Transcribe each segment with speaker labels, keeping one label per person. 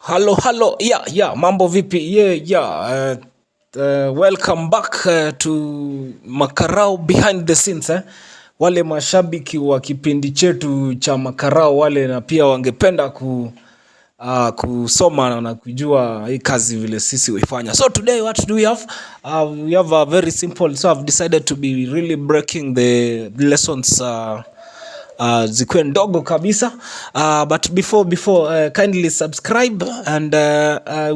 Speaker 1: Hello. Yeah. Mambo vipi? Yeah. Welcome back to Makarao behind the scenes. Wale mashabiki wa kipindi chetu cha Makarao wale na pia wangependa kusoma na kujua hii kazi vile sisi huifanya. So today what do we have? We have a very simple, so I've decided to be really breaking the lessons zikuwe ndogo kabisa, but before kindly subscribe and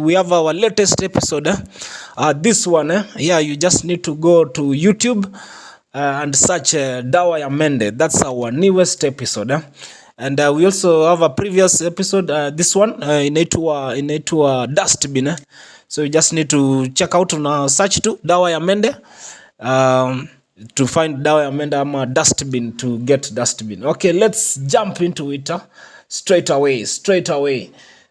Speaker 1: we have our latest episode, this one, you just need to go to YouTube and search Dawa ya Mende. That's our newest episode, and we also have a previous episode, this one inaitwa Dustbin, so you just need to check out na search to Dawa ya Mende, to find Dawa ya Mende ama Dustbin, to get Dustbin. Okay, let's jump into it straight away.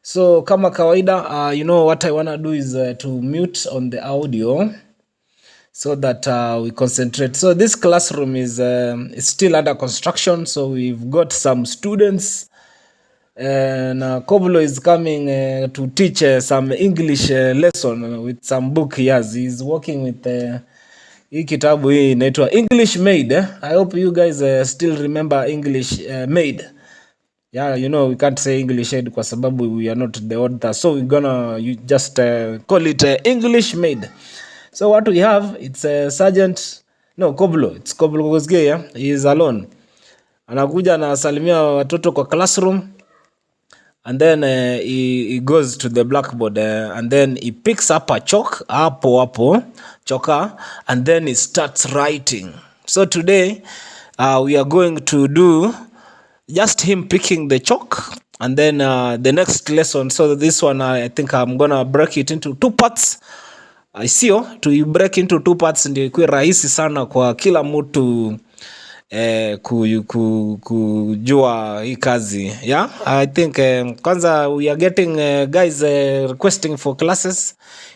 Speaker 1: So kama kawaida, you know what I wanna do is to mute on the audio so that we concentrate. So this classroom is still under construction, so we've got some students, and Koplo is coming to teach some English lesson with some book. Yes, he's working with hii kitabu hii inaitwa English Maid. I hope you guys still remember English Maid. Yeah, you know we can't say English Aid kwa sababu we are not the author, so we're gonna just call it English Maid. So what we have, it's Koplo. It's Koplo Kosgei, yeah? He is alone. Anakuja anasalimia watoto kwa classroom, and then he goes to the blackboard, and then he picks up a chalk, choka, and then he starts writing. So today we are going to do just him picking the chalk, and then the next lesson. So this one, I think I'm gonna break it into two parts. To break into two parts ndio ikuwe rahisi sana kwa kila mtu kujua hii kazi. Yeah, I think kwanza we are getting guys requesting for classes.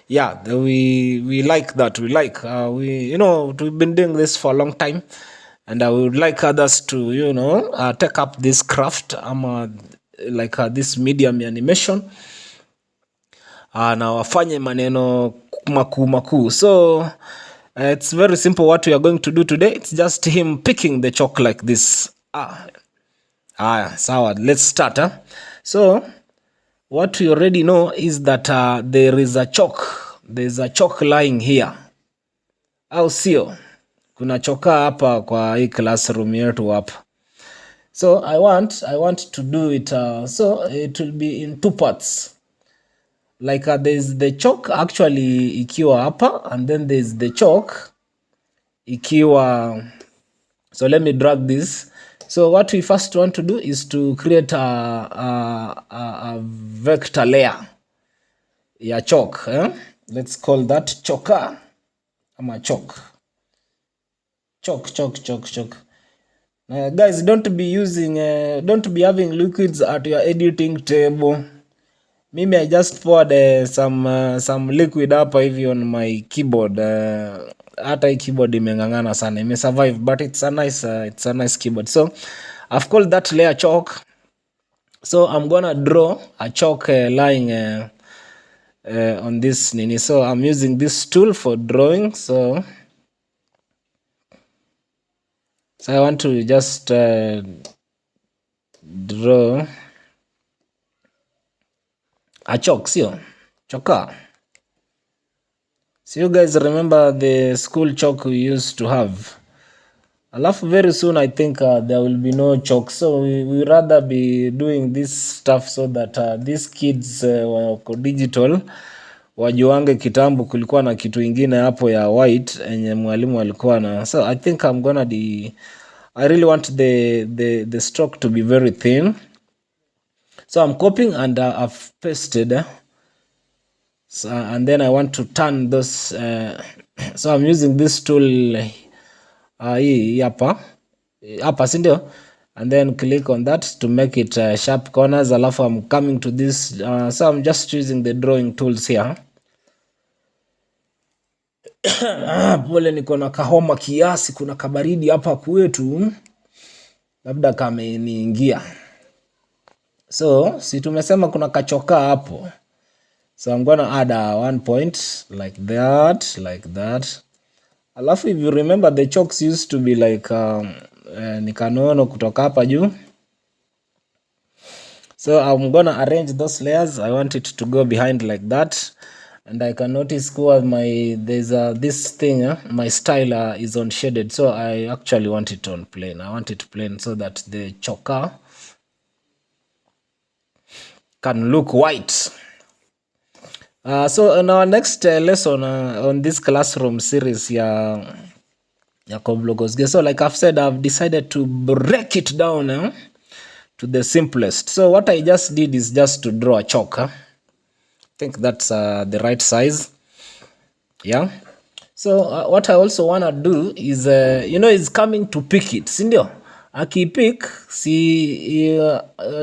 Speaker 1: Yeah, we like that. We've been doing this for a long time, and I would like others to take up this craft, like this medium animation, na wafanye maneno makuu. So it's very simple. What we are going to do today, it's just him picking the chalk like this. Sawa, let's start. So what we already know is that there is a chalk lying here, au sio? Kuna choka hapa kwa hii classroom yetu hapa. So I want to do it, so it will be in two parts. Like there's the chalk actually ikiwa hapa, and then there's the chalk ikiwa. So let me drag this. So what we first want to do is to create a vector layer ya chalk. Let's call that choka ama chalk. Chalk. Guys, don't be having liquids at your editing table. Mimi I just poured some liquid hapa hivi on my keyboard. Hata hii keyboard imengangana sana, ime survive, but it's a nice keyboard. So I've called that layer chalk. So I'm gonna draw a chalk lying on this nini. So I'm using this tool for drawing. So I want to just draw a chalk, sio? Choka. So you guys remember the school chalk we used to have. Alafu very soon I think there will be no chalk. So we rather be doing this stuff so that these kids wako digital wajuange kitambo kulikuwa na kitu ingine hapo ya white enye mwalimu alikuwa na. So I think I really want the stroke to be very thin. So I'm copying and I've pasted. So, and then I want to turn those. So I'm using this tool hapa sindio, and then click on that to make it sharp corners. Alafu I'm coming to this. So I'm just using the drawing tools here. Pole niko na kahoma kiasi, kuna kabaridi hapa kwetu, labda kameniingia. So si tumesema kuna kachoka hapo. So I'm gonna add 1 point like that. Alafu if you remember the chokes used to be like ni kanono kutoka hapa juu. So I'm gonna arrange those layers. I want it to go behind like that. And I can notice there's this thing, my style is on shaded. So I actually want it on plain. I want it plain so that the choker can look white. So in our next lesson on this classroom series, Koplo Kosgei. So like I've said, I've decided to break it down to the simplest. So what I just did is just to draw a chalk. I think that's the right size. Yeah. So what I also want to do is, is coming to pick it. Sindio? Akipick,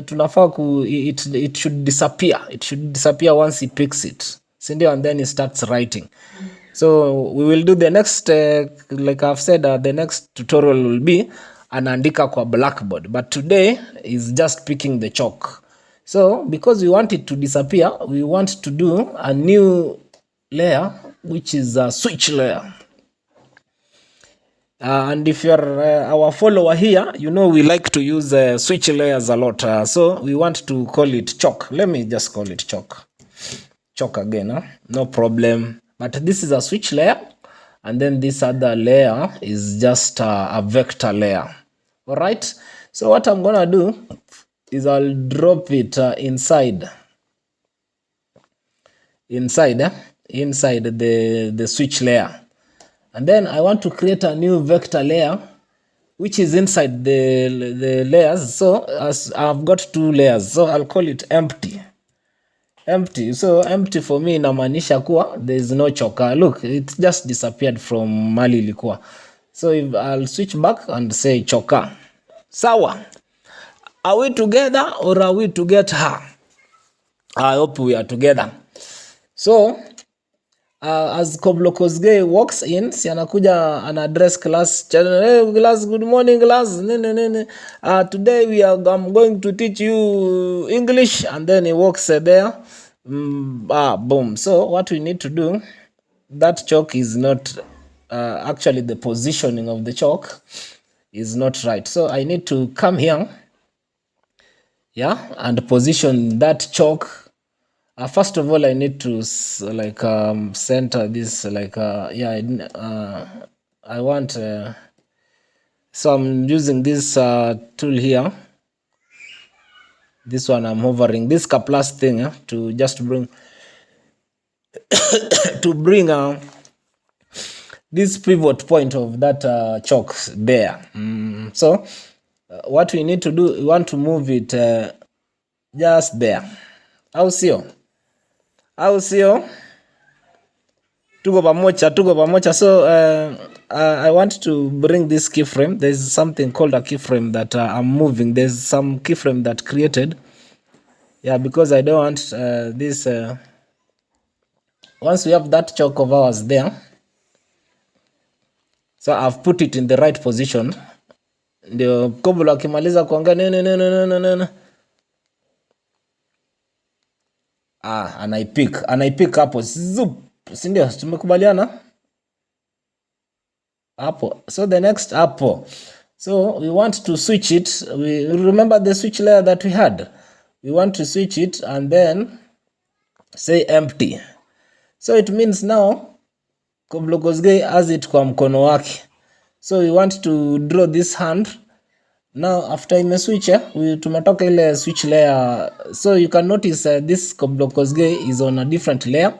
Speaker 1: tunafaa it should disappear. It should disappear once he picks it. Sindio? And then he starts writing. So we will do the next, like I've said, the next tutorial will be anaandika kwa blackboard. But today is just picking the chalk. So because we want it to disappear, we want to do a new layer, which is a switch layer. And if you're our follower here, we like to use switch layers a lot. So we want to call it chalk. Let me just call it chalk. Chalk again, no problem. But this is a switch layer. And then this other layer is just a vector layer. All right. So what I'm going to do is I'll drop it inside the switch layer. And then I want to create a new vector layer which is inside the layers. So as I've got 2 layers, so I'll call it empty. So empty for me inamaanisha kuwa there is no choker. Look, it just disappeared from mali ilikuwa. So if I'll switch back and say choker. Sawa. Are we together or are we to get her? I hope we are together. So as Koplo Kosgei walks in, si anakuja ana address class, hey, class, good morning class. Today I'm going to teach you English, and then he walks there. Boom. So what we need to do, that chalk is not actually the positioning of the chalk is not right. So I need to come here, and position that chalk. First of all, I need to center this I want so I'm using this tool here. This one I'm hovering this Kaplas thing to just bring this pivot point of that chalk there. So what we need to do, we want to move it just there. Au sio? Tuko pamoja. So I want to bring this keyframe. There's something called a keyframe that I'm moving. There's some keyframe that created. Yeah, because I don't want this. Once we have that chalk of ours there, so I've put it in the right position. Ndio Koplo akimaliza kuongea nene. Anaipick hapo. Si ndio? Tumekubaliana hapo. So the next hapo. So we want to switch it. We remember the switch layer that we had. We want to switch it and then say empty. So it means now Koplo Kosgei has it kwa mkono wake. So we want to draw this hand. Now after imeswitch, tumetoka ile switch layer. So you can notice this Koplo Kosgei is on a different layer.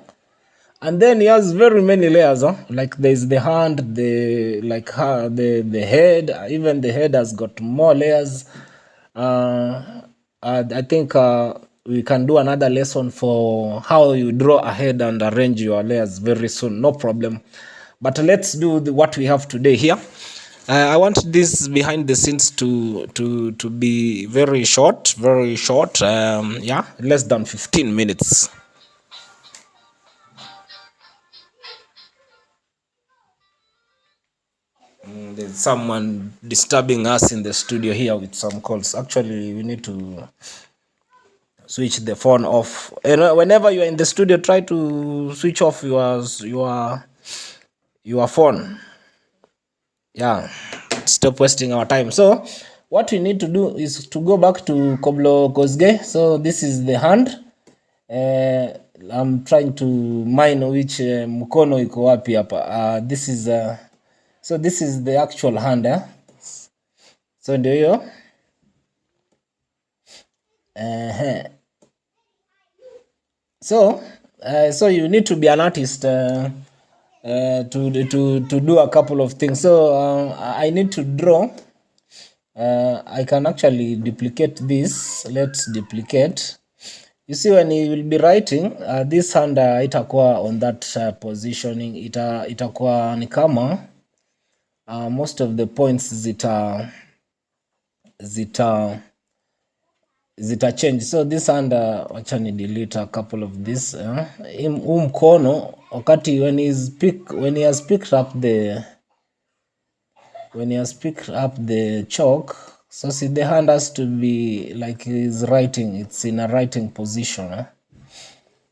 Speaker 1: And then he has very many layers. Like there's the hand, the head. Even the head has got more layers. I think we can do another lesson for how you draw a head and arrange your layers very soon. No problem. But let's do what we have today here. I want this behind the scenes to be very short. Less than 15 minutes. There's someone disturbing us in the studio here with some calls. Actually, we need to switch the phone off. Whenever you are in the studio, try to switch off your phone. Yeah, stop wasting our time. So what we need to do is to go back to Koplo Kosgei. So this is the hand. I'm trying to mine which mkono iko wapi hapa. This is so this is the actual hand so ndio hiyo. So you need to be an artist to do a couple of things. So I need to draw. I can actually duplicate this. Let's duplicate. You see, when you will be writing this hand itakuwa on that positioning, itakuwa ni kama most of the points zita change. So this hand wacha ni delete a couple of this mkono wakati when he has picked up the chalk. So see, the hand has to be like he's writing, it's in a writing position.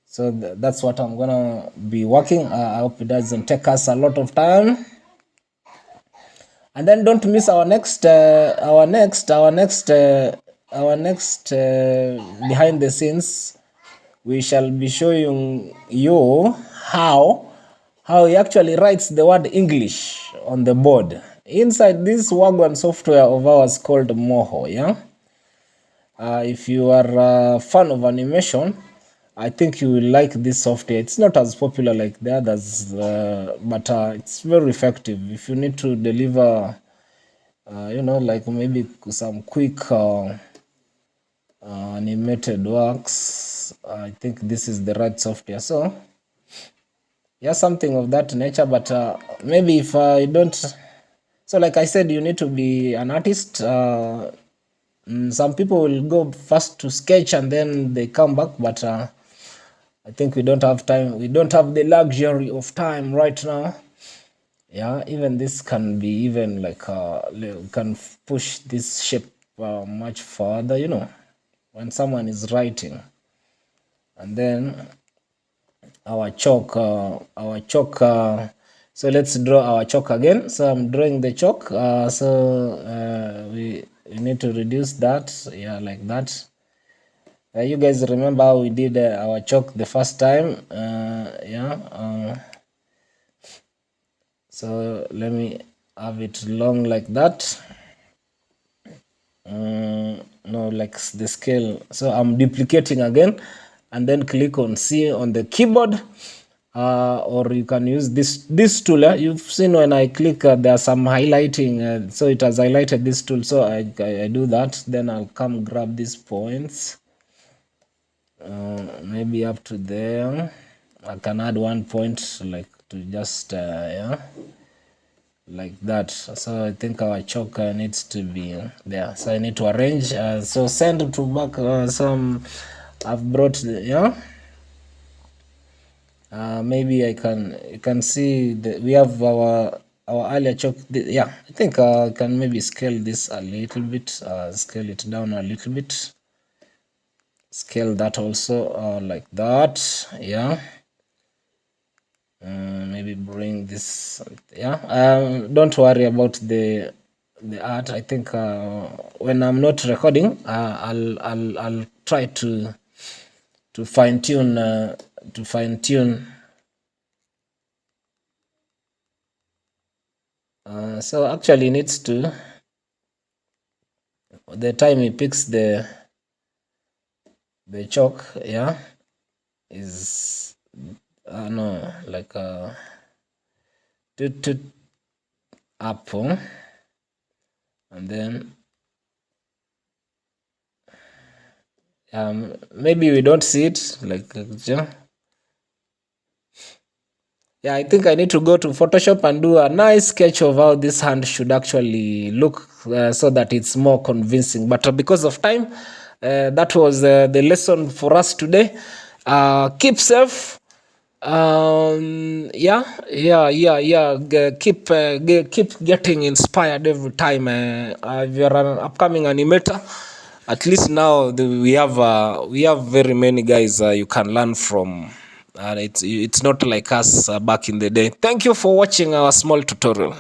Speaker 1: So that's what I'm gonna be working. I hope it doesn't take us a lot of time. And then don't miss our next behind the scenes. We shall be showing you how he actually writes the word English on the board inside this Wagwan software of ours called Moho. Yeah, if you are a fan of animation, I think you will like this software. It's not as popular like the others, but it's very effective if you need to deliver like maybe some quick animated works. I think this is the right software. So yeah, something of that nature. But maybe if I don't, so like I said, you need to be an artist. Some people will go first to sketch and then they come back, but I think we don't have time. We don't have the luxury of time right now. Yeah, even this can be even like we can push this shape much further, when someone is writing. And then our chalk, so let's draw our chalk again. So I'm drawing the chalk. We need to reduce that. Yeah, like that. You guys remember how we did our chalk the first time? So let me have it long like that. No, like the scale. So I'm duplicating again and then click on C on the keyboard, or you can use this tool. You've seen when I click there's some highlighting, so it has highlighted this tool. So I do that, then I'll come grab these points, maybe up to there. I can add 1 point like to just like that. So I think our chalk needs to be there. So I need to arrange. So send to back some. I've brought maybe you can see that we have our earlier chalk. I think I can maybe scale this a little bit. Scale it down a little bit. Scale that also like that. Yeah. Maybe bring this. Don't worry about the art. I think when I'm not recording, I'll try to fine tune so actually needs to, the time he picks the chalk is no, like apple, and then maybe we don't see it like I think I need to go to Photoshop and do a nice sketch of how this hand should actually look, so that it's more convincing. But because of time, that was the lesson for us today. Keep safe. Keep getting inspired every time. If you're an upcoming animator, At least now we have very many guys you can learn from, and it's not like us back in the day. Thank you for watching our small tutorial.